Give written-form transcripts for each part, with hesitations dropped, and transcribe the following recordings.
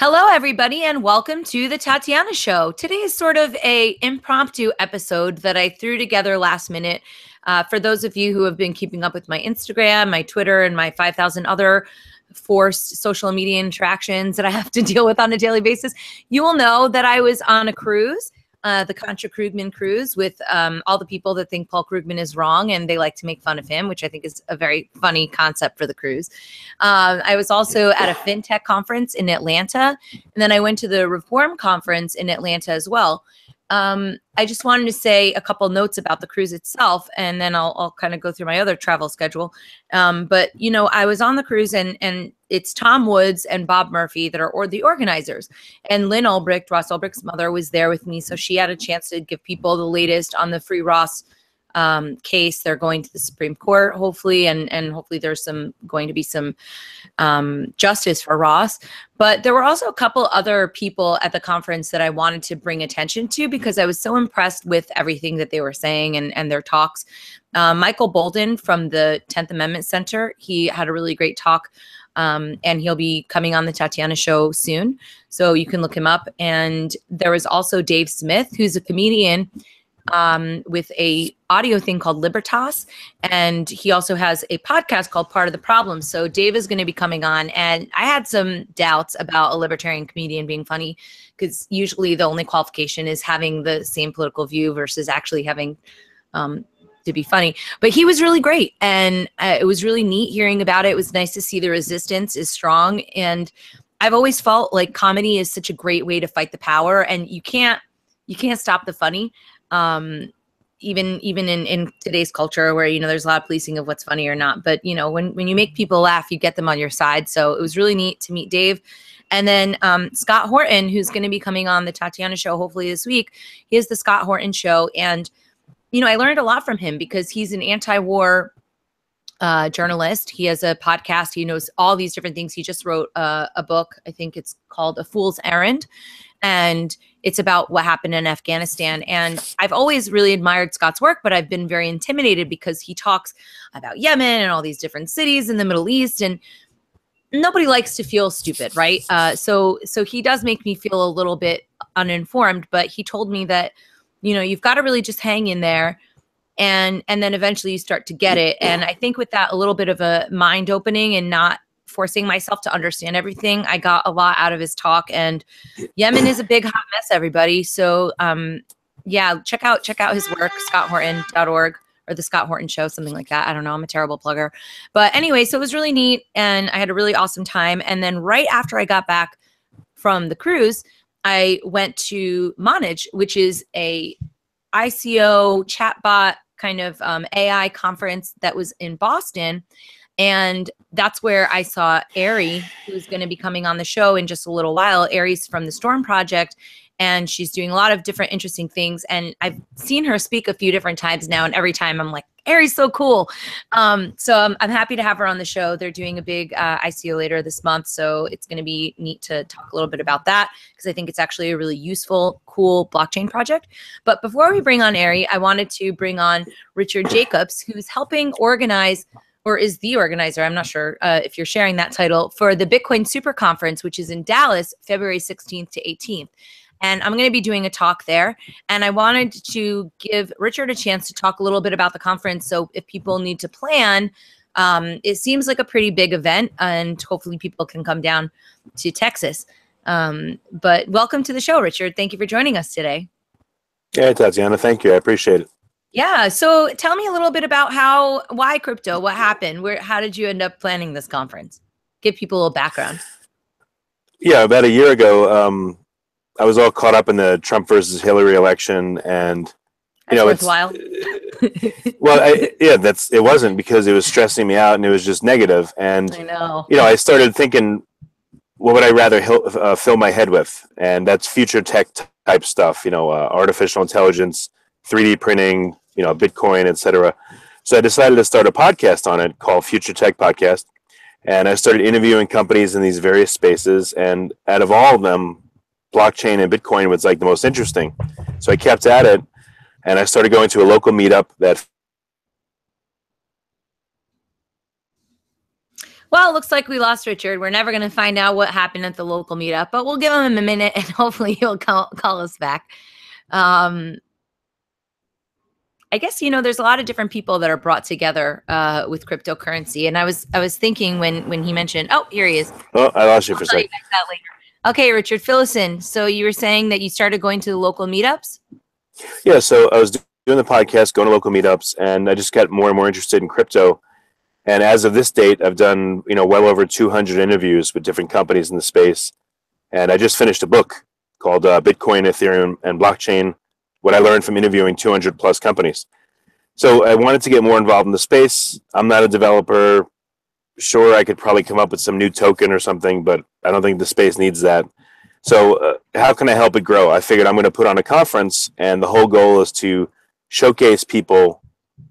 Hello, everybody, and welcome to the Tatiana Show. Today is sort of a impromptu episode that I threw together last minute. For those of you who have been keeping up with my Instagram, my Twitter, and my 5,000 other forced social media interactions that I have to deal with on a daily basis, you will know that I was on a cruise, the Contra Krugman cruise, with all the people that think Paul Krugman is wrong and they like to make fun of him, which I think is a very funny concept for the cruise. I was also at a fintech conference in Atlanta, and then I went to the Reform conference in Atlanta as well. I just wanted to say a couple notes about the cruise itself, and then I'll kind of go through my other travel schedule. But, you know, I was on the cruise, and it's Tom Woods and Bob Murphy that are the organizers. And Lynn Ulbricht, Ross Ulbricht's mother, was there with me. So she had a chance to give people the latest on the Free Ross case. They're going to the Supreme Court, hopefully, and hopefully there's going to be some justice for Ross. But there were also a couple other people at the conference that I wanted to bring attention to because I was so impressed with everything that they were saying and their talks. Michael Bolden from the 10th Amendment Center, he had a really great talk, and he'll be coming on the Tatiana Show soon, so you can look him up. And there was also Dave Smith, who's a comedian with a audio thing called Libertas. And he also has a podcast called Part of the Problem. So Dave is going to be coming on. And I had some doubts about a libertarian comedian being funny, because usually the only qualification is having the same political view versus actually having to be funny. But he was really great. And it was really neat hearing about it. It was nice to see the resistance is strong. And I've always felt like comedy is such a great way to fight the power. And you can't stop the funny. Even in today's culture where, you know, there's a lot of policing of what's funny or not. But, you know, when you make people laugh, you get them on your side. So it was really neat to meet Dave. And then Scott Horton, who's going to be coming on the Tatiana Show hopefully this week. He has the Scott Horton Show. And, you know, I learned a lot from him because he's an anti-war journalist. He has a podcast. He knows all these different things. He just wrote a book. I think it's called A Fool's Errand. And it's about what happened in Afghanistan. And I've always really admired Scott's work, but I've been very intimidated because he talks about Yemen and all these different cities in the Middle East. And nobody likes to feel stupid, right? So he does make me feel a little bit uninformed, but he told me that, you know, you've got to really just hang in there. And then eventually you start to get it. And I think with that, a little bit of a mind opening and not forcing myself to understand everything, I got a lot out of his talk. And Yemen is a big hot mess, everybody. So yeah, check out his work, scotthorton.org, or the Scott Horton Show, something like that. I don't know, I'm a terrible plugger. But anyway, so it was really neat and I had a really awesome time. And then right after I got back from the cruise, I went to Manage, which is a ICO chatbot kind of AI conference that was in Boston. And that's where I saw Arry, who's going to be coming on the show in just a little while. Arry's from the Storm Project, and she's doing a lot of different interesting things. And I've seen her speak a few different times now, and every time I'm like, Arry's so cool. So I'm happy to have her on the show. They're doing a big ICO later this month, so it's going to be neat to talk a little bit about that because I think it's actually a really useful, cool blockchain project. But before we bring on Arry, I wanted to bring on Richard Jacobs, who's helping organize, or is the organizer, I'm not sure if you're sharing that title, for the Bitcoin Super Conference, which is in Dallas, February 16th to 18th. And I'm going to be doing a talk there. And I wanted to give Richard a chance to talk a little bit about the conference. So if people need to plan, it seems like a pretty big event, and hopefully people can come down to Texas. But welcome to the show, Richard. Thank you for joining us today. Yeah, Tatiana, thank you. I appreciate it. Yeah. So tell me a little bit about why crypto, what happened? How did you end up planning this conference? Give people a little background. Yeah, about a year ago, I was all caught up in the Trump versus Hillary election, and That's worthwhile. Well, it wasn't, because it was stressing me out and it was just negative. And I know. You know, I started thinking, what would I rather fill my head with? And that's future tech type stuff. You know, artificial intelligence, 3D printing, you know, Bitcoin, etc. So I decided to start a podcast on it called Future Tech Podcast. And I started interviewing companies in these various spaces. And out of all of them, blockchain and Bitcoin was like the most interesting. So I kept at it, and I started going to a local meetup that Well, it looks like we lost Richard. We're never going to find out what happened at the local meetup, but we'll give him a minute and hopefully he'll call us back. I guess, there's a lot of different people that are brought together with cryptocurrency. And I was thinking when he mentioned, oh, here he is. Oh, I lost you for a second. Okay, Richard, fill us in. So you were saying that you started going to the local meetups? Yeah, so I was doing the podcast, going to local meetups, and I just got more and more interested in crypto. And as of this date, I've done, well over 200 interviews with different companies in the space. And I just finished a book called Bitcoin, Ethereum, and Blockchain, what I learned from interviewing 200 plus companies. So I wanted to get more involved in the space. I'm not a developer. Sure, I could probably come up with some new token or something, but I don't think the space needs that. So how can I help it grow? I figured I'm going to put on a conference, and the whole goal is to showcase people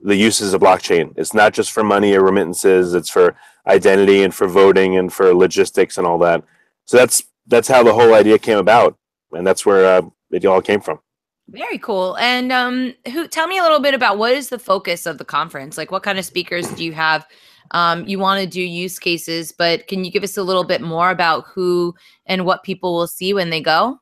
the uses of blockchain. It's not just for money or remittances. It's for identity and for voting and for logistics and all that. So that's how the whole idea came about, and that's where it all came from. Very cool. And tell me a little bit about what is the focus of the conference? Like, what kind of speakers do you have? You want to do use cases, but can you give us a little bit more about who and what people will see when they go?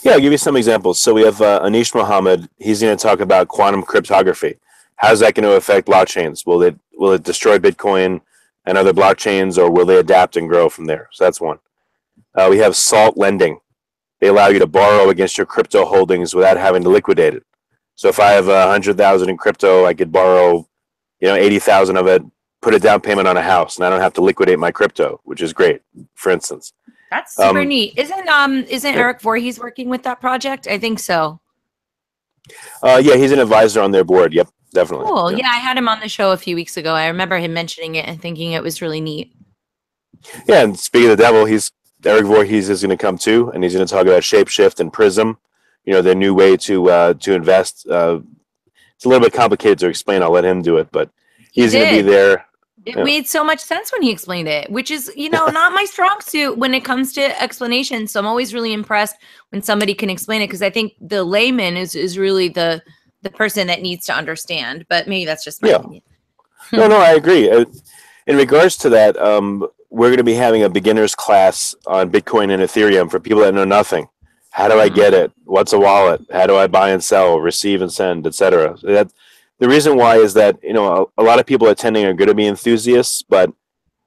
Yeah, I'll give you some examples. So we have Anish Mohammed. He's going to talk about quantum cryptography. How's that going to affect blockchains? Will it destroy Bitcoin and other blockchains, or will they adapt and grow from there? So that's one. We have Salt Lending. They allow you to borrow against your crypto holdings without having to liquidate it. So if I have 100,000 in crypto, I could borrow, 80,000 of it, put a down payment on a house, and I don't have to liquidate my crypto, which is great. For instance, that's super neat. Isn't Eric Voorhees working with that project? I think so. Yeah, he's an advisor on their board. Yep, definitely. Cool. Yep. Yeah, I had him on the show a few weeks ago. I remember him mentioning it and thinking it was really neat. Yeah, and speaking of the devil, Eric Voorhees is going to come too, and he's going to talk about Shapeshift and Prism, their new way to invest. It's a little bit complicated to explain. I'll let him do it, but he's going to be there. It made so much sense when he explained it, which is, not my strong suit when it comes to explanation. So I'm always really impressed when somebody can explain it, because I think the layman is really the person that needs to understand. But maybe that's just my opinion. No, I agree. In regards to that, we're going to be having a beginner's class on Bitcoin and Ethereum for people that know nothing. How do I get it? What's a wallet? How do I buy and sell, receive and send, etc.? The reason why is that, a lot of people attending are going to be enthusiasts, but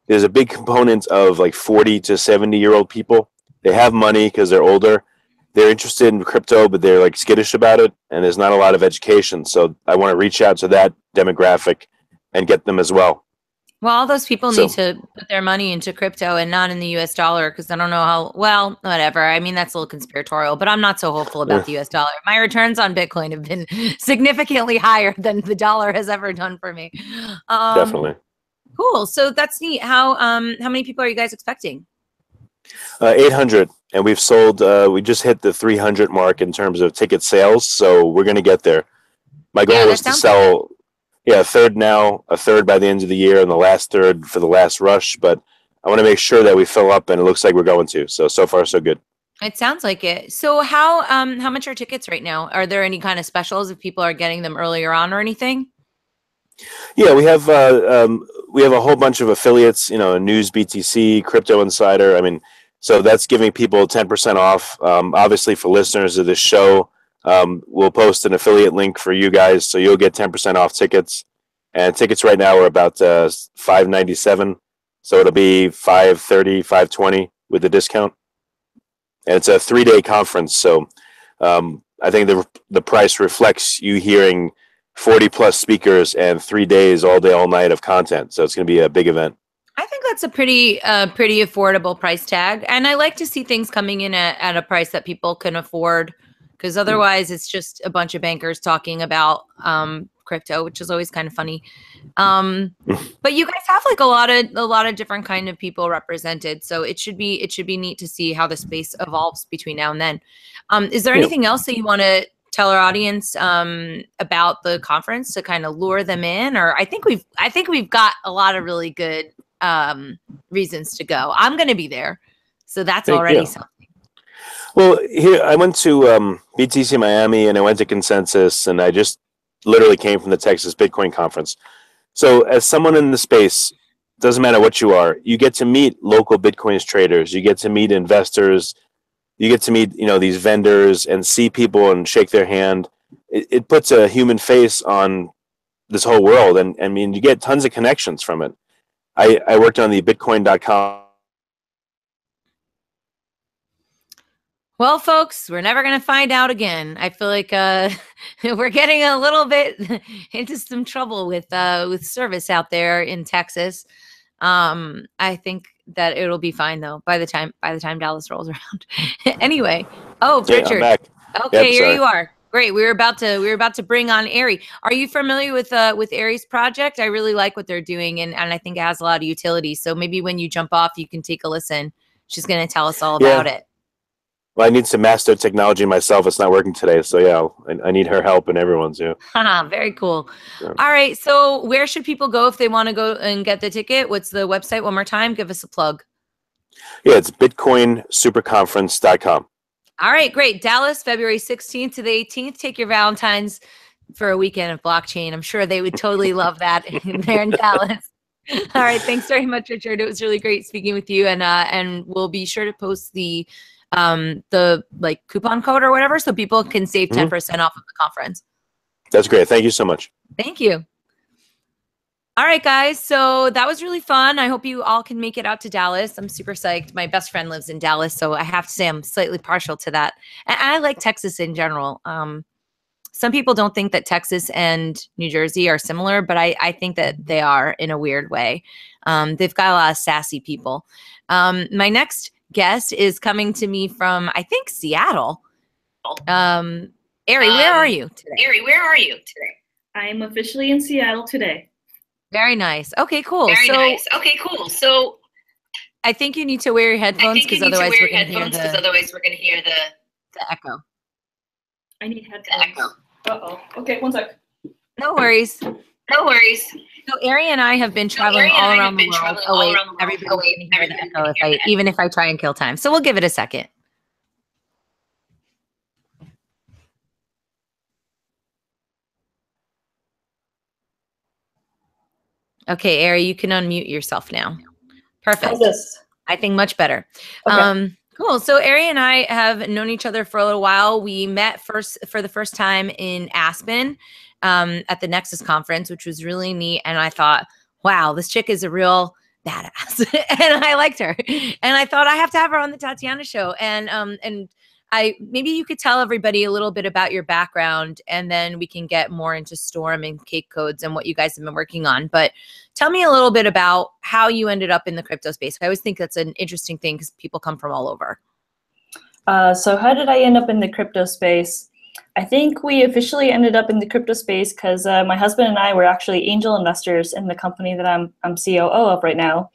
there's a big component of like 40 to 70-year-old people. They have money because they're older. They're interested in crypto, but they're like skittish about it, and there's not a lot of education. So I want to reach out to that demographic and get them as well. Well, all those people need to put their money into crypto and not in the US dollar, because I don't know how, well, whatever. I mean, that's a little conspiratorial, but I'm not so hopeful about the US dollar. My returns on Bitcoin have been significantly higher than the dollar has ever done for me. Definitely. Cool. So that's neat. How many people are you guys expecting? 800. And we've sold, we just hit the 300 mark in terms of ticket sales. So we're going to get there. My goal is to sell... Yeah, a third now, a third by the end of the year, and the last third for the last rush. But I want to make sure that we fill up, and it looks like we're going to. So far, so good. It sounds like it. So how much are tickets right now? Are there any kind of specials if people are getting them earlier on or anything? Yeah, we have a whole bunch of affiliates. News, BTC, Crypto Insider. I mean, so that's giving people 10% off. Obviously, for listeners of this show. We'll post an affiliate link for you guys, so you'll get 10% off tickets. And tickets right now are about $597, so it'll be $530, $520 with the discount. And it's a 3-day conference, so I think the price reflects you hearing 40 plus speakers and 3 days, all day, all night of content. So it's going to be a big event. I think that's a pretty affordable price tag, and I like to see things coming in at a price that people can afford. Because otherwise, it's just a bunch of bankers talking about crypto, which is always kind of funny. But you guys have like a lot of different kind of people represented, so it should be neat to see how the space evolves between now and then. Is there anything else that you want to tell our audience about the conference to kind of lure them in? Or I think we've got a lot of really good reasons to go. I'm going to be there, so that's already something. Well, here I went to BTC Miami, and I went to Consensus, and I just literally came from the Texas Bitcoin conference. So as someone in the space, doesn't matter what you are, you get to meet local Bitcoin traders, you get to meet investors, you get to meet, these vendors and see people and shake their hand. It puts a human face on this whole world. And I mean, you get tons of connections from it. I worked on the Bitcoin.com. Well, folks, we're never going to find out again. I feel like we're getting a little bit into some trouble with service out there in Texas. I think that it'll be fine though by the time Dallas rolls around. Anyway, Yeah, I'm Richard. back. Okay, Yep, here sorry. you are. Great. We were about to bring on Arry. Are you familiar with Arry's project? I really like what they're doing, and I think it has a lot of utility. So maybe when you jump off, you can take a listen. She's going to tell us all about it. Well, I need some master technology myself. It's not working today. So yeah, I need her help and everyone's. Yeah. Very cool. Yeah. All right. So where should people go if they want to go and get the ticket? What's the website? One more time. Give us a plug. Yeah, it's bitcoinsuperconference.com. All right, great. Dallas, February 16th to the 18th. Take your Valentine's for a weekend of blockchain. I'm sure they would totally love that there in Dallas. All right. Thanks very much, Richard. It was really great speaking with you. And we'll be sure to post the coupon code or whatever so people can save 10% off of the conference. That's great. Thank you so much. Thank you. All right, guys. So that was really fun. I hope you all can make it out to Dallas. I'm super psyched. My best friend lives in Dallas, so I have to say I'm slightly partial to that. And I like Texas in general. Some people don't think that Texas and New Jersey are similar, but I think that they are in a weird way. They've got a lot of sassy people. My next guest is coming to me from, I think, Seattle. Arry, where are you today? Arry, where are you today? I am officially in Seattle today. Very nice. Okay, cool. Very nice. Okay, cool. So I think you need to wear your headphones because otherwise we're going to hear the echo. I need headphones. Uh-oh. Okay, one sec. No worries. No worries. So Arry and I have been traveling all around the world. Oh wait, everybody's going to hear the echo even if I try and kill time. So we'll give it a second. Okay, Arry, you can unmute yourself now. Perfect. How's this? I think much better. Okay. Cool. So Arry and I have known each other for a little while. We met for the first time in Aspen at the Nexus conference, which was really neat. And I thought, wow, this chick is a real badass. And I liked her. And I thought I have to have her on the Tatiana show. And maybe you could tell everybody a little bit about your background, and then we can get more into Storm and Cake Codes and what you guys have been working on. But tell me a little bit about how you ended up in the crypto space. I always think that's an interesting thing because people come from all over. So how did I end up in the crypto space? I think we officially ended up in the crypto space because my husband and I were actually angel investors in the company that I'm COO of right now.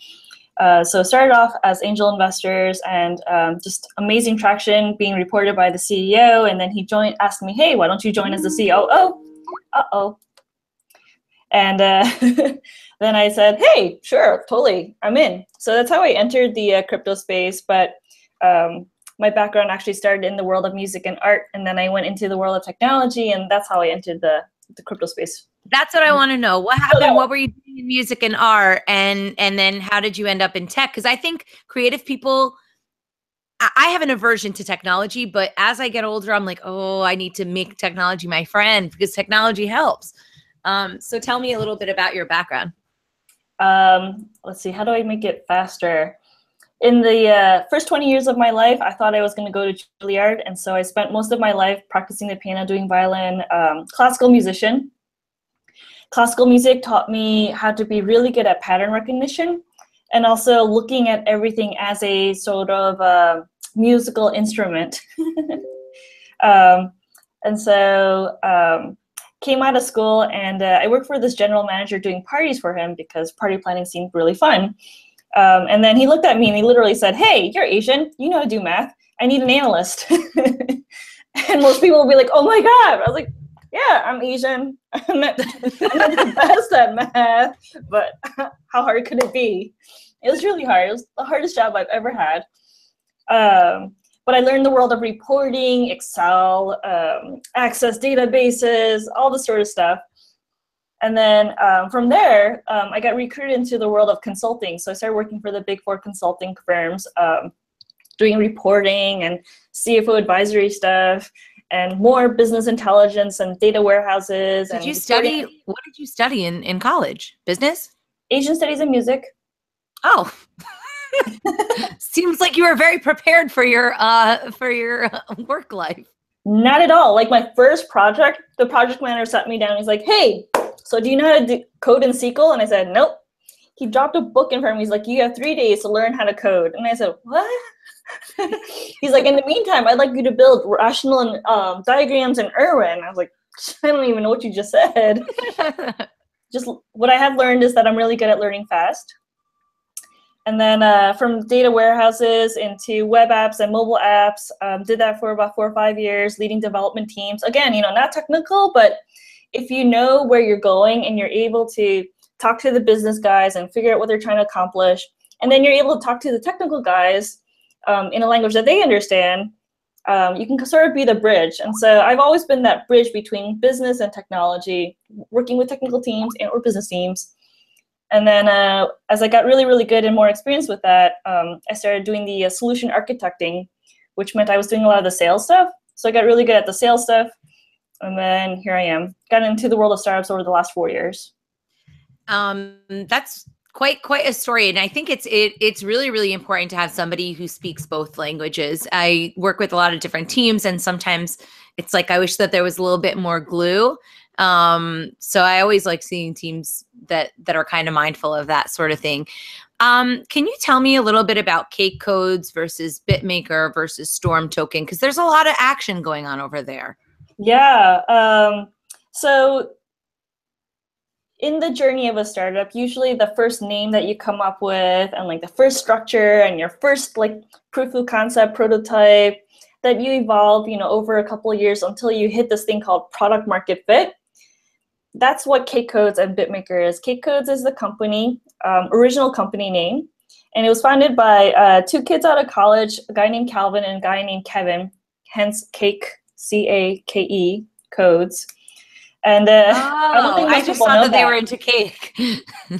So started off as angel investors and just amazing traction being reported by the CEO. And then he asked me, hey, why don't you join as the COO? Uh-oh. And then I said, hey, sure, totally, I'm in. So that's how I entered the crypto space. But my background actually started in the world of music and art. And then I went into the world of technology. And that's how I entered the crypto space. That's what I want to know. What happened? What were you doing in music and art? And then how did you end up in tech? Because I think creative people, I have an aversion to technology, but as I get older, I'm like, oh, I need to make technology my friend because technology helps. So tell me a little bit about your background. Let's see, how do I make it faster? In the first 20 years of my life, I thought I was going to go to Juilliard. And so I spent most of my life practicing the piano, doing violin, classical musician. Classical music taught me how to be really good at pattern recognition and also looking at everything as a sort of musical instrument. And so came out of school and I worked for this general manager doing parties for him because party planning seemed really fun. And then he looked at me and he literally said, hey, you're Asian, you know how to do math. I need an analyst. And most people will be like, oh my God. I was like, yeah, I'm Asian. I'm not the best at math, but how hard could it be? It was really hard. It was the hardest job I've ever had. But I learned the world of reporting, Excel, access databases, all this sort of stuff. And then from there, I got recruited into the world of consulting. So I started working for the big four consulting firms, doing reporting and CFO advisory stuff, and more business intelligence and data warehouses. What did you study in college? Business? Asian studies and music. Oh, seems like you were very prepared for your work life. Not at all. Like my first project, the project manager sat me down and he's like, "Hey, so do you know how to code in SQL?" And I said, "Nope." He dropped a book in front of me. He's like, "You have 3 days to learn how to code." And I said, "What?" He's like, "In the meantime, I'd like you to build rational diagrams in Irwin." I was like, "I don't even know what you just said." Just what I have learned is that I'm really good at learning fast. And then from data warehouses into web apps and mobile apps, did that for about 4 or 5 years, leading development teams. Again, not technical, but if you know where you're going and you're able to talk to the business guys and figure out what they're trying to accomplish, and then you're able to talk to the technical guys in a language that they understand, you can sort of be the bridge. And so I've always been that bridge between business and technology, working with technical teams and or business teams. And then as I got really, really good and more experience with that, I started doing the solution architecting, which meant I was doing a lot of the sales stuff. So I got really good at the sales stuff. And then here I am. Got into the world of startups over the last 4 years. That's quite a story. And I think it's really, really important to have somebody who speaks both languages. I work with a lot of different teams, and sometimes it's like I wish that there was a little bit more glue. So I always like seeing teams that are kind of mindful of that sort of thing. Can you tell me a little bit about Cake Codes versus BitMaker versus Storm Token? Because there's a lot of action going on over there. Yeah. So in the journey of a startup, usually the first name that you come up with and like the first structure and your first like proof of concept prototype that you evolve, over a couple of years until you hit this thing called product market fit. That's what Cake Codes and BitMaker is. Cake Codes is the company, original company name. And it was founded by 2 kids out of college, a guy named Calvin and a guy named Kevin, hence Cake, C-A-K-E, Codes. And I just thought that they were into cake.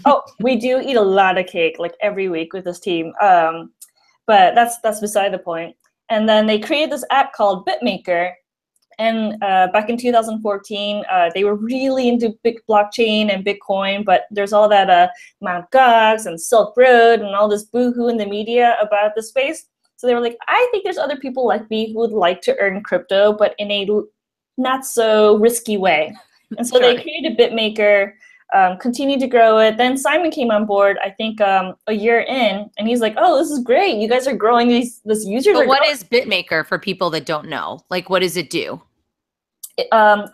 Oh, we do eat a lot of cake, like every week with this team. But that's beside the point. And then they created this app called BitMaker. And back in 2014, they were really into big blockchain and Bitcoin, but there's all that Mt. Gox and Silk Road and all this boohoo in the media about the space. So they were like, I think there's other people like me who would like to earn crypto, but in a not so risky way. And so they created BitMaker, continued to grow it. Then Simon came on board, I think a year in, and he's like, oh, this is great. You guys are growing this users. But what is BitMaker for people that don't know? Like, what does it do?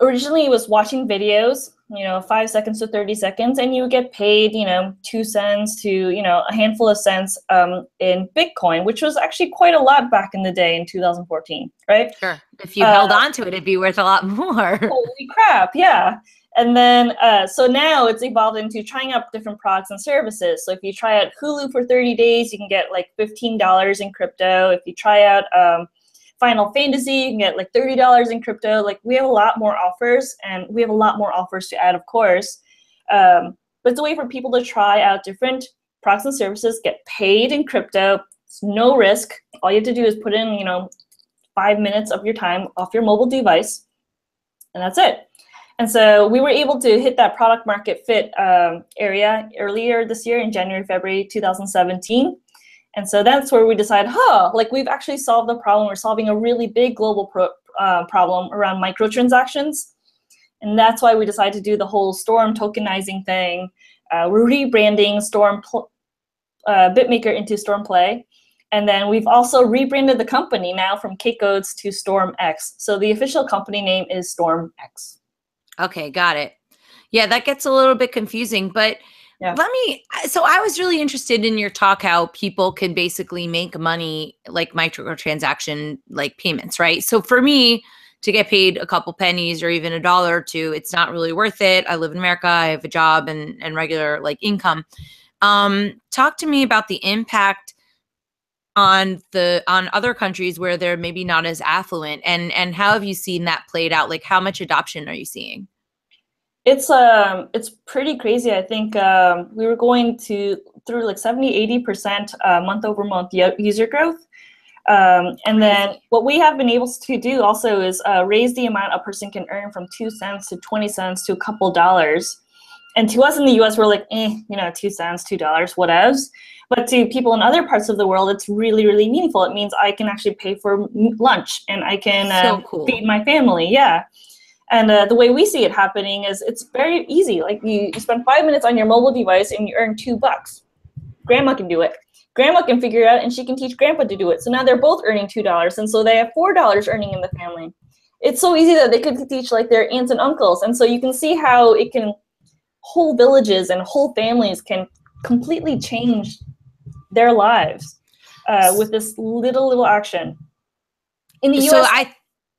Originally, it was watching videos, 5 seconds to 30 seconds, and you would get paid, 2 cents to, a handful of cents in Bitcoin, which was actually quite a lot back in the day in 2014, right? Sure. If you held on to it, it'd be worth a lot more. Holy crap, yeah. And then, so now it's evolved into trying out different products and services. So if you try out Hulu for 30 days, you can get like $15 in crypto. If you try out Final Fantasy, you can get like $30 in crypto. Like we have a lot more offers, and we have a lot more offers to add, of course. But it's a way for people to try out different products and services, get paid in crypto. It's no risk. All you have to do is put in, 5 minutes of your time off your mobile device, and that's it. And so we were able to hit that product market fit area earlier this year in January, February 2017. And so that's where we decided, we've actually solved the problem. We're solving a really big global problem around microtransactions. And that's why we decided to do the whole Storm tokenizing thing. We're rebranding BitMaker into Storm Play. And then we've also rebranded the company now from Cake Codes to Storm X. So the official company name is Storm X. Okay, got it. Yeah, that gets a little bit confusing, but yeah. So I was really interested in your talk, how people can basically make money like microtransaction like payments, right? So for me to get paid a couple pennies or even $1 or $2, it's not really worth it. I live in America, I have a job and regular like income. Talk to me about the impact on other countries where they're maybe not as affluent, and how have you seen that played out? Like how much adoption are you seeing? It's pretty crazy. I think we were going through like 70-80% month over month user growth. And then what we have been able to do also is raise the amount a person can earn from 2 cents to 20 cents to a couple dollars. And to us in the US, we're like, 2 cents, $2, whatevs. But to people in other parts of the world, it's really, really meaningful. It means I can actually pay for lunch and I can So cool. feed my family. Yeah. And the way we see it happening is it's very easy. Like you spend 5 minutes on your mobile device and you earn $2. Grandma can do it. Grandma can figure it out and she can teach grandpa to do it. So now they're both earning $2. And so they have $4 earning in the family. It's so easy that they could teach like their aunts and uncles. And so you can see how it can, whole villages and whole families can completely change their lives with this little action. In the US,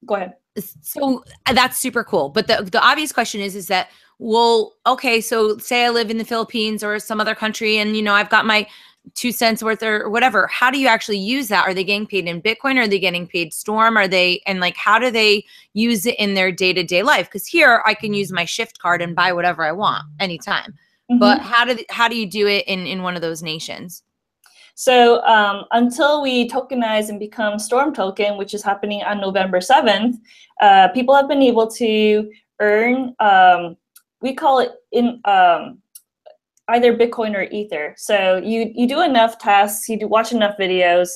go ahead. So that's super cool. But the obvious question is that, well, okay, so say I live in the Philippines or some other country and, I've got my 2 cents worth or whatever. How do you actually use that? Are they getting paid in Bitcoin? Are they getting paid Storm? How do they use it in their day-to-day life? Because here I can use my Shift card and buy whatever I want anytime. Mm-hmm. But how do you do it in one of those nations? So until we tokenize and become Storm Token, which is happening on November 7th, people have been able to earn, we call it in either Bitcoin or Ether. So you do enough tasks, you watch enough videos.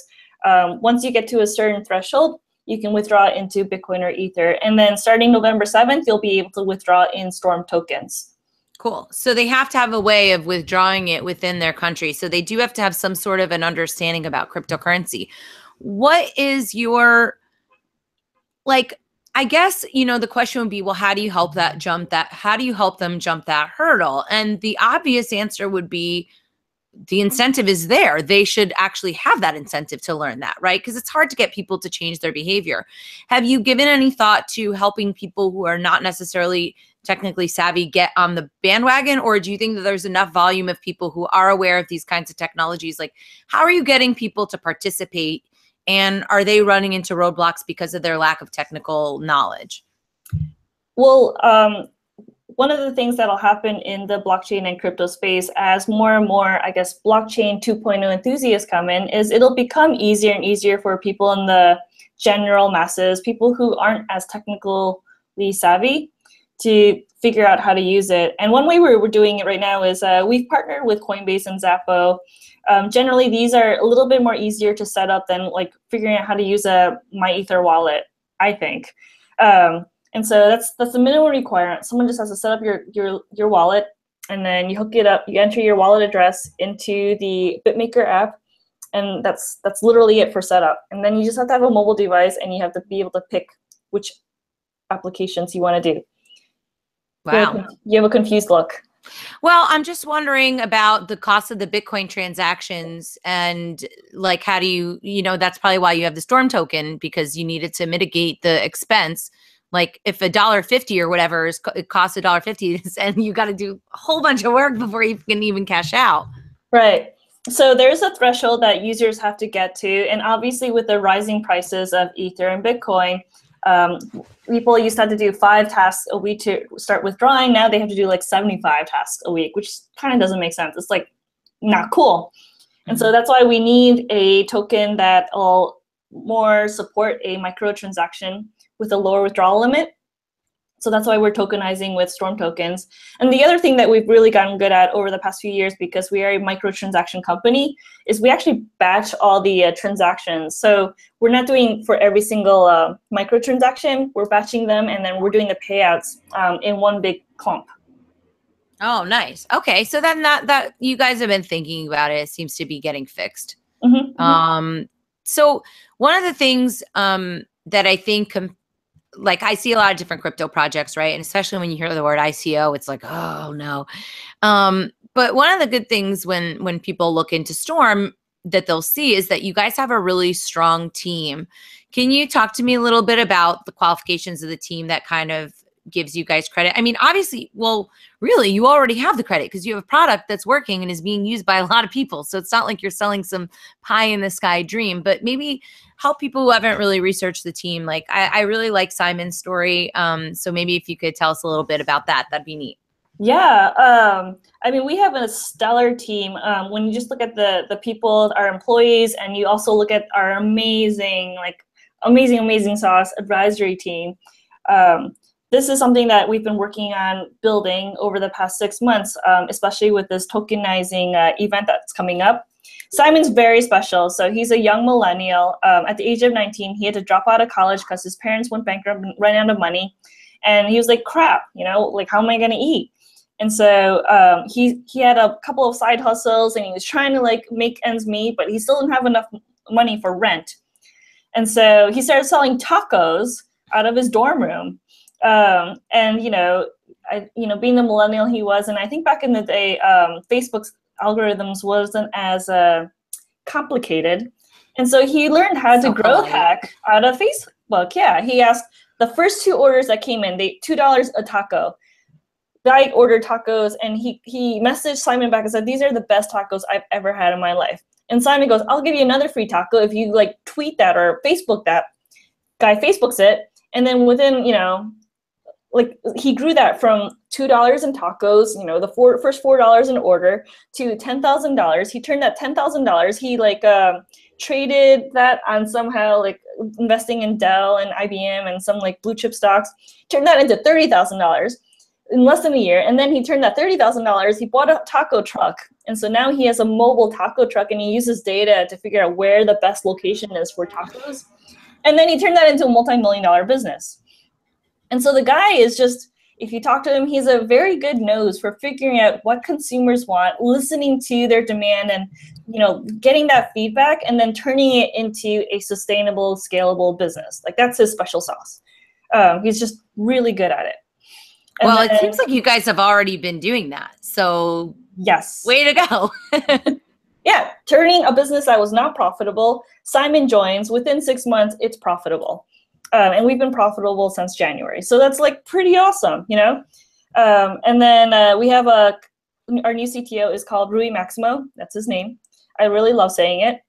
Once you get to a certain threshold, you can withdraw into Bitcoin or Ether. And then starting November 7th, you'll be able to withdraw in Storm tokens. Cool. So they have to have a way of withdrawing it within their country. So they do have to have some sort of an understanding about cryptocurrency. What is your, I guess, the question would be, well, how do you help them jump that hurdle? And the obvious answer would be the incentive is there. They should actually have that incentive to learn that, right? Because it's hard to get people to change their behavior. Have you given any thought to helping people who are not necessarily technically savvy get on the bandwagon? Or do you think that there's enough volume of people who are aware of these kinds of technologies? Like, how are you getting people to participate? And are they running into roadblocks because of their lack of technical knowledge? Well, one of the things that'll happen in the blockchain and crypto space as more and more, I guess, blockchain 2.0 enthusiasts come in is it'll become easier and easier for people in the general masses, people who aren't as technically savvy, to figure out how to use it. And one way we're doing it right now is we've partnered with Coinbase and Zappo. Generally, these are a little bit more easier to set up than like figuring out how to use a MyEther wallet, I think. And so that's the minimum requirement. Someone just has to set up your wallet, and then you hook it up. You enter your wallet address into the BitMaker app, and that's literally it for setup. And then you just have to have a mobile device, and you have to be able to pick which applications you want to do. Wow. You have a confused look. Well, I'm just wondering about the cost of the Bitcoin transactions and like, how do you that's probably why you have the Storm token, because you needed to mitigate the expense. Like if $1.50 or whatever it costs $1.50 and you got to do a whole bunch of work before you can even cash out. Right. So there's a threshold that users have to get to. And obviously with the rising prices of Ether and Bitcoin, people used to have to do 5 tasks a week to start withdrawing. Now they have to do like 75 tasks a week, which kind of doesn't make sense. It's like not cool. And so that's why we need a token that will more support a microtransaction with a lower withdrawal limit. So that's why we're tokenizing with Storm tokens. And the other thing that we've really gotten good at over the past few years, because we are a microtransaction company, is we actually batch all the transactions. So we're not doing for every single microtransaction, we're batching them, and then we're doing the payouts in one big clump. Oh, nice. Okay, so then that you guys have been thinking about it seems to be getting fixed. Mm-hmm. So one of the things that I think like I see a lot of different crypto projects, right? And especially when you hear the word ICO, it's like, oh no. But one of the good things when people look into Storm that they'll see is that you guys have a really strong team. Can you talk to me a little bit about the qualifications of the team that kind of gives you guys credit? I mean, obviously, well, really, you already have the credit because you have a product that's working and is being used by a lot of people. So it's not like you're selling some pie in the sky dream, but maybe help people who haven't really researched the team. Like I really like Simon's story. So maybe if you could tell us a little bit about that, that'd be neat. Yeah, I mean, we have a stellar team. When you just look at the people, our employees, and you also look at our amazing, amazing sauce advisory team. This is something that we've been working on building over the past 6 months, especially with this tokenizing event that's coming up. Simon's very special. So he's a young millennial. At the age of 19, he had to drop out of college because his parents went bankrupt and ran out of money. And he was like, crap, like, how am I going to eat? And so he had a couple of side hustles, and he was trying to like make ends meet, but he still didn't have enough money for rent. And so he started selling tacos out of his dorm room. And being the millennial he was, and I think back in the day, Facebook's algorithms wasn't as complicated, and so he learned how to growth hack out of Facebook. Yeah, he asked the first 2 orders that came in, they $2 a taco. I ordered tacos, and he messaged Simon back and said, "These are the best tacos I've ever had in my life." And Simon goes, "I'll give you another free taco if you like tweet that or Facebook that." Guy Facebooks it, and then within he grew that from $2 in tacos, the first $4 in order, to $10,000. He turned that $10,000. He traded that on somehow investing in Dell and IBM and some blue chip stocks. Turned that into $30,000 in less than a year, and then he turned that $30,000. He bought a taco truck, and so now he has a mobile taco truck, and he uses data to figure out where the best location is for tacos, and then he turned that into a multi-million-dollar business. And so the guy is just, if you talk to him, he's a very good nose for figuring out what consumers want, listening to their demand, and getting that feedback, and then turning it into a sustainable, scalable business. That's his special sauce. He's just really good at it. And well, it seems like you guys have already been doing that. So yes, way to go. Yeah, turning a business that was not profitable. Simon joins. Within 6 months, it's profitable. And we've been profitable since January. So that's pretty awesome, And then we have our new CTO is called Rui Maximo. That's his name. I really love saying it.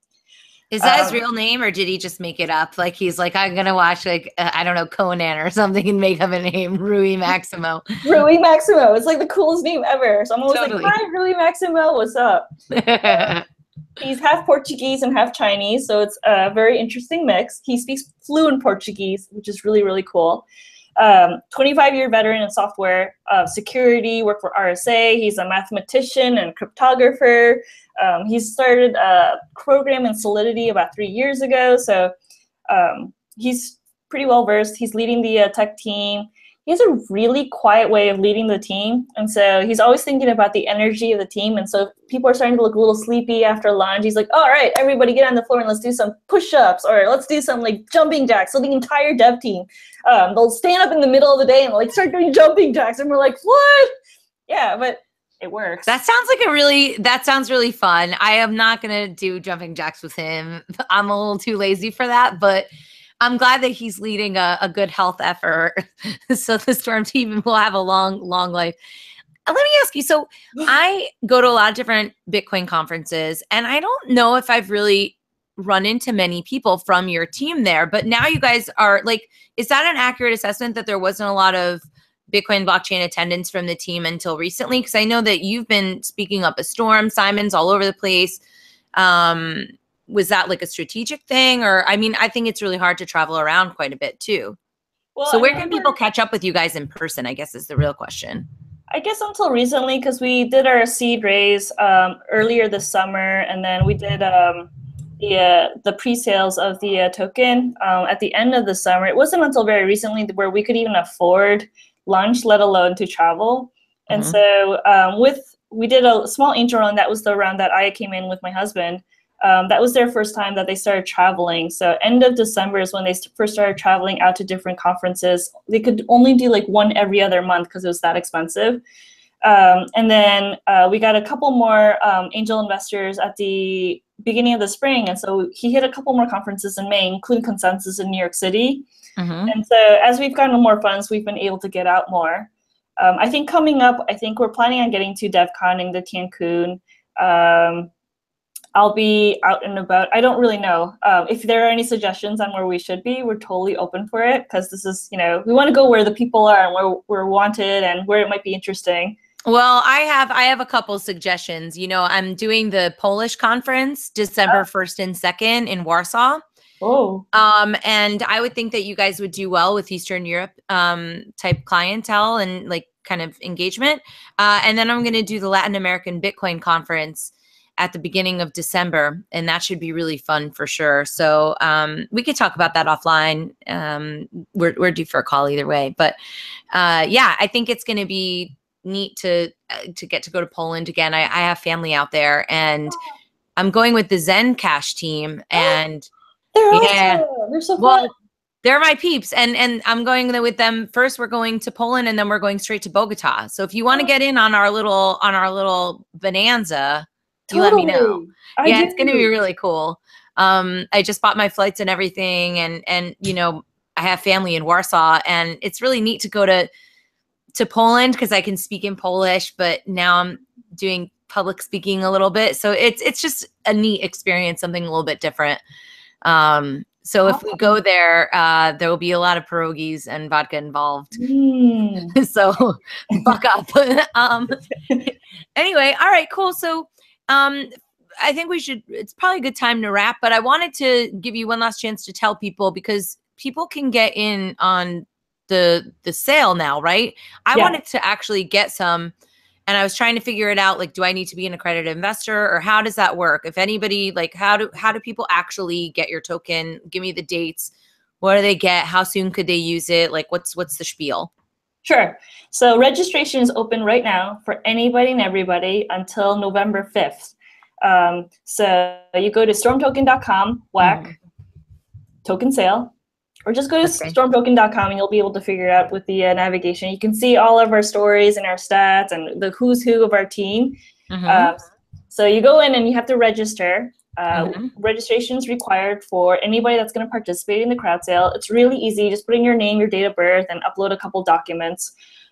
Is that his real name, or did he just make it up? He's I'm going to watch, I don't know, Conan or something and make up a name, Rui Maximo. Rui Maximo. It's the coolest name ever. So I'm always totally. Hi, Rui Maximo. What's up? He's half Portuguese and half Chinese, so it's a very interesting mix. He speaks fluent Portuguese, which is really, really cool. 25-year veteran in software security, worked for RSA. He's a mathematician and cryptographer. He started a program in Solidity about 3 years ago, so he's pretty well versed. He's leading the tech team. He has a really quiet way of leading the team, and so he's always thinking about the energy of the team. And so if people are starting to look a little sleepy after lunch, he's like, "All right, everybody get on the floor and let's do some push-ups, or let's do some jumping jacks." So the entire dev team, they'll stand up in the middle of the day and start doing jumping jacks, and we're like, "What?" Yeah, but it works. That sounds really fun. I am not going to do jumping jacks with him. I'm a little too lazy for that, but I'm glad that he's leading a good health effort. So the Storm team will have a long life. Let me ask you, so I go to a lot of different Bitcoin conferences, and I don't know if I've really run into many people from your team there, but now you guys are is that an accurate assessment that there wasn't a lot of Bitcoin blockchain attendance from the team until recently? Because I know that you've been speaking up a storm, Simon's all over the place. Was that a strategic thing? Or, I mean, I think it's really hard to travel around quite a bit too. Well, so where can people catch up with you guys in person, I guess is the real question. I guess until recently, because we did our seed raise earlier this summer, and then we did the pre-sales of the token at the end of the summer. It wasn't until very recently where we could even afford lunch, let alone to travel. And so we did a small angel round. That was the round that I came in with my husband. That was their first time that they started traveling. So end of December is when they first started traveling out to different conferences. They could only do one every other month because it was that expensive. And then we got a couple more angel investors at the beginning of the spring. And so he hit a couple more conferences in May, including Consensus in New York City. And so as we've gotten more funds, we've been able to get out more. I think coming up, we're planning on getting to DevCon in the Cancun. I'll be out and about. I don't really know. If there are any suggestions on where we should be, we're totally open for it, because this is, we want to go where the people are and where we're wanted and where it might be interesting. Well, I have a couple suggestions. You know, I'm doing the Polish conference December 1st and 2nd in Warsaw. Oh, And I would think that you guys would do well with Eastern Europe type clientele and like kind of engagement. And then I'm going to do the Latin American Bitcoin conference at the beginning of December, and that should be really fun for sure. So we could talk about that offline. We're due for a call either way, but yeah, I think it's going to be neat to get to go to Poland again. I have family out there, and I'm going with the Zen Cash team, and they're yeah, awesome. They're so fun. well, they're my peeps, and I'm going with them first. We're going to Poland, and then we're going straight to Bogota. So if you want to get in on our little bonanza, you let me know. Totally. Yeah, it's going to be really cool. I just bought my flights and everything, and you know, I have family in Warsaw, and it's really neat to go to Poland because I can speak in Polish, but now I'm doing public speaking a little bit, so it's just a neat experience, something a little bit different. So if we go there, there will be a lot of pierogies and vodka involved. So buck up. Anyway, all right, cool. So I think it's probably a good time to wrap, but I wanted to give you one last chance to tell people, because people can get in on the sale now, right? I wanted to actually get some, and I was trying to figure it out. Like, do I need to be an accredited investor, or how does that work? If anybody, like, how do people actually get your token? Give me the dates. What do they get? How soon could they use it? Like, what's the spiel? Sure. So registration is open right now for anybody and everybody until November 5th. So you go to stormtoken.com, whack, token sale, or just go to stormtoken.com and you'll be able to figure it out with the navigation. You can see all of our stories and our stats and the who's who of our team. So you go in and you have to register. Registration is required for anybody that's going to participate in the crowd sale. It's really easy. Just put in your name, your date of birth, and upload a couple documents.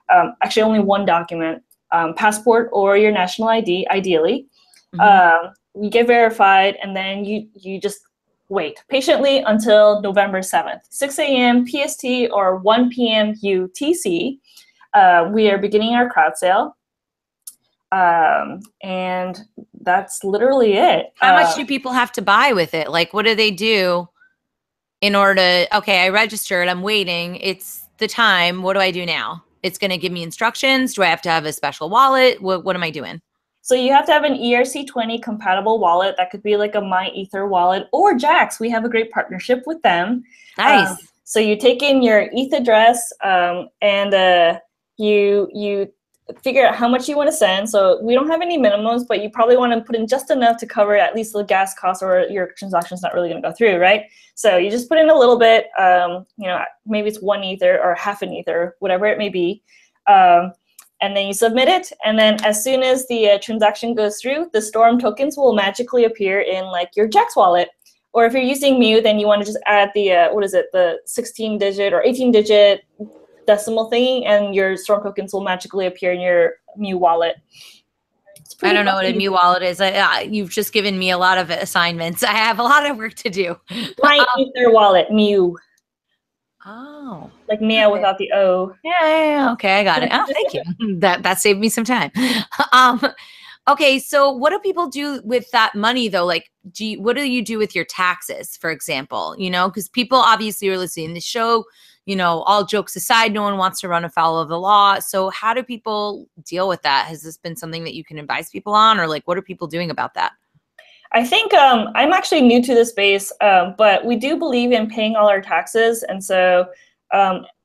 Actually, only one document, passport or your national ID, ideally. You get verified, and then you just wait patiently until November 7th, 6 a.m. PST or 1 p.m. UTC. We are beginning our crowd sale. And that's literally it. How much do people have to buy with it? Like, what do they do in order to, okay, I registered, I'm waiting, it's the time, what do I do now? It's going to give me instructions. Do I have to have a special wallet? What am I doing? So you have to have an ERC20 compatible wallet. That could be like a MyEther wallet or Jax. We have a great partnership with them. Nice. So you take in your ETH address and you figure out how much you want to send. So we don't have any minimums, but you probably want to put in just enough to cover at least the gas cost, or your transaction's not really going to go through, right? So you just put in a little bit, you know, maybe it's 1 Ether or half an Ether, whatever it may be. And then you submit it. And then as soon as the transaction goes through, the Storm tokens will magically appear in like your Jax wallet. Or if you're using Mu, then you want to just add the, the 16-digit or 18-digit decimal thingy, and your Storm tokens will magically appear in your Mu wallet. I don't know what a Mu wallet is. You've just given me a lot of assignments. I have a lot of work to do. My Ether wallet, Mu. Oh. Like Mia without the O. Yeah, okay, I got it. Oh, thank you. That saved me some time. Okay, so what do people do with that money though? Like, what do you do with your taxes, for example? You know, because people obviously are listening to the show. You know, all jokes aside, no one wants to run afoul of the law. So how do people deal with that? Has this been something that you can advise people on, or like, what are people doing about that? I think I'm actually new to the space, but we do believe in paying all our taxes. And so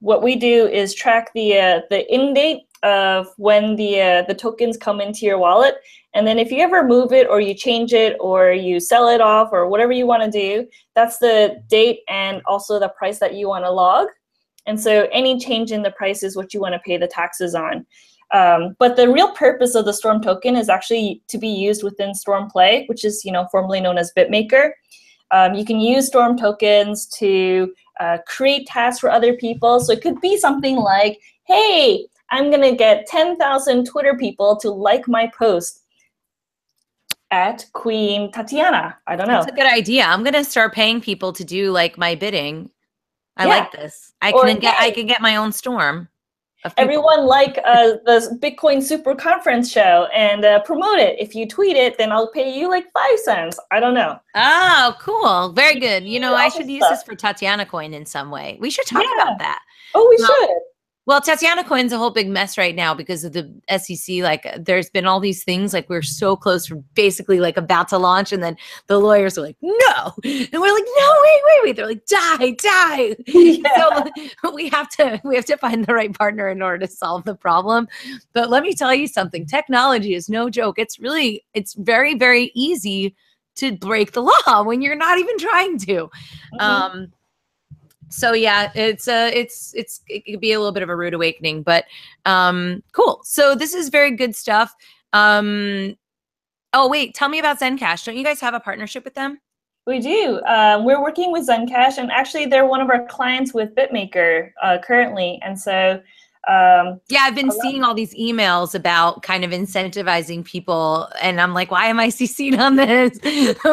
what we do is track the in date of when the tokens come into your wallet. And then if you ever move it or you change it or you sell it off or whatever you want to do, that's the date and also the price that you want to log. And so any change in the price is what you want to pay the taxes on. But the real purpose of the Storm token is actually to be used within Storm Play, which is, you know, formerly known as BitMaker. You can use Storm tokens to create tasks for other people. So it could be something like, hey, I'm going to get 10,000 Twitter people to like my post at Queen Tatiana. I don't know. That's a good idea. I'm going to start paying people to do like my bidding. I like this. I can get my own Storm. Everyone like the Bitcoin Super Conference show and promote it. If you tweet it, then I'll pay you like 5 cents. I don't know. Oh, cool. Very good. You know, I should use this for Tatiana coin in some way. We should talk about that. Oh, we should. Well, Tatiana coin's a whole big mess right now because of the SEC. Like, there's been all these things. Like, we're so close, we're basically like about to launch, and then the lawyers are like, "No," and we're like, "No, wait." They're like, "Die." Yeah. So we have to find the right partner in order to solve the problem. But let me tell you something: technology is no joke. It's very, very easy to break the law when you're not even trying to. So yeah, it could be a little bit of a rude awakening, but cool. So this is very good stuff. Oh wait, tell me about Zencash. Don't you guys have a partnership with them? We do. We're working with Zencash, and actually they're one of our clients with BitMaker currently. And so yeah, I've been seeing all these emails about kind of incentivizing people, and I'm like, why am I CC'd on this?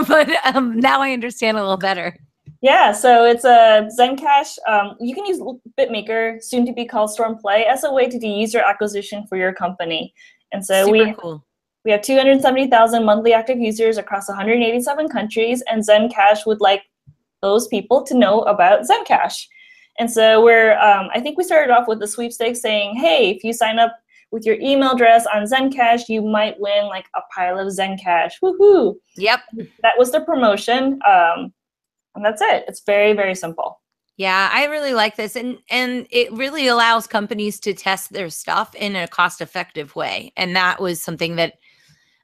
But now I understand a little better. Yeah, so it's a Zencash. You can use BitMaker, soon to be called Stormplay, as a way to do user acquisition for your company. And so we have 270,000 monthly active users across 187 countries, and Zencash would like those people to know about Zencash. And so I think we started off with the sweepstakes saying, hey, if you sign up with your email address on Zencash, you might win like a pile of Zencash. Woohoo! Yep. That was the promotion. And that's it. It's very, very simple. Yeah, I really like this. And it really allows companies to test their stuff in a cost-effective way. And that was something that,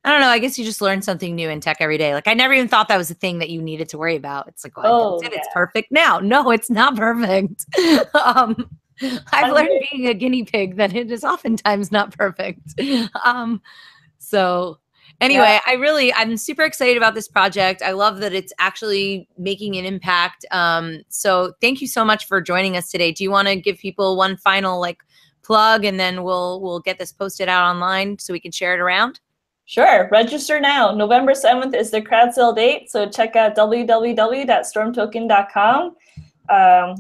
I don't know, I guess you just learn something new in tech every day. Like, I never even thought that was a thing that you needed to worry about. It's like, well, it's perfect now. No, it's not perfect. I've learned being a guinea pig that it is oftentimes not perfect. So anyway, yeah. I'm super excited about this project. I love that it's actually making an impact. So thank you so much for joining us today. Do you want to give people one final like plug, and then we'll get this posted out online so we can share it around? Sure. Register now. November 7th is the crowd sale date. So check out www.stormtoken.com.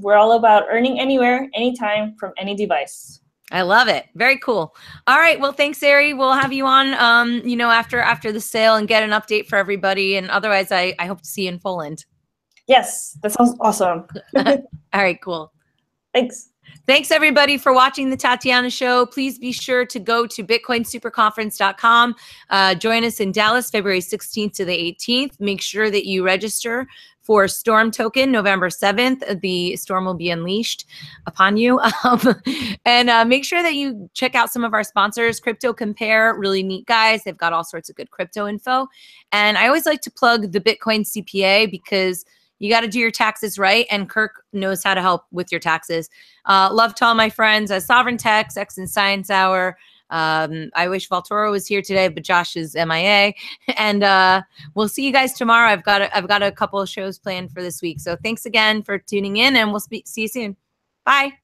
We're all about earning anywhere, anytime, from any device. I love it. Very cool. All right. Well, thanks, Arry. We'll have you on, after the sale and get an update for everybody. And otherwise, I hope to see you in Poland. Yes, that sounds awesome. All right, cool. Thanks. Thanks, everybody, for watching the Tatiana Show. Please be sure to go to bitcoinsuperconference.com. Join us in Dallas, February 16th to the 18th. Make sure that you register for Storm Token, November 7th. The storm will be unleashed upon you. And make sure that you check out some of our sponsors. Crypto Compare, really neat guys. They've got all sorts of good crypto info. And I always like to plug the Bitcoin CPA because you got to do your taxes right, and Kirk knows how to help with your taxes. Love to all my friends at Sovereign Text, X and Science Hour. I wish Valtoro was here today, but Josh is MIA. And we'll see you guys tomorrow. I've got a couple of shows planned for this week. So thanks again for tuning in, and we'll see you soon. Bye.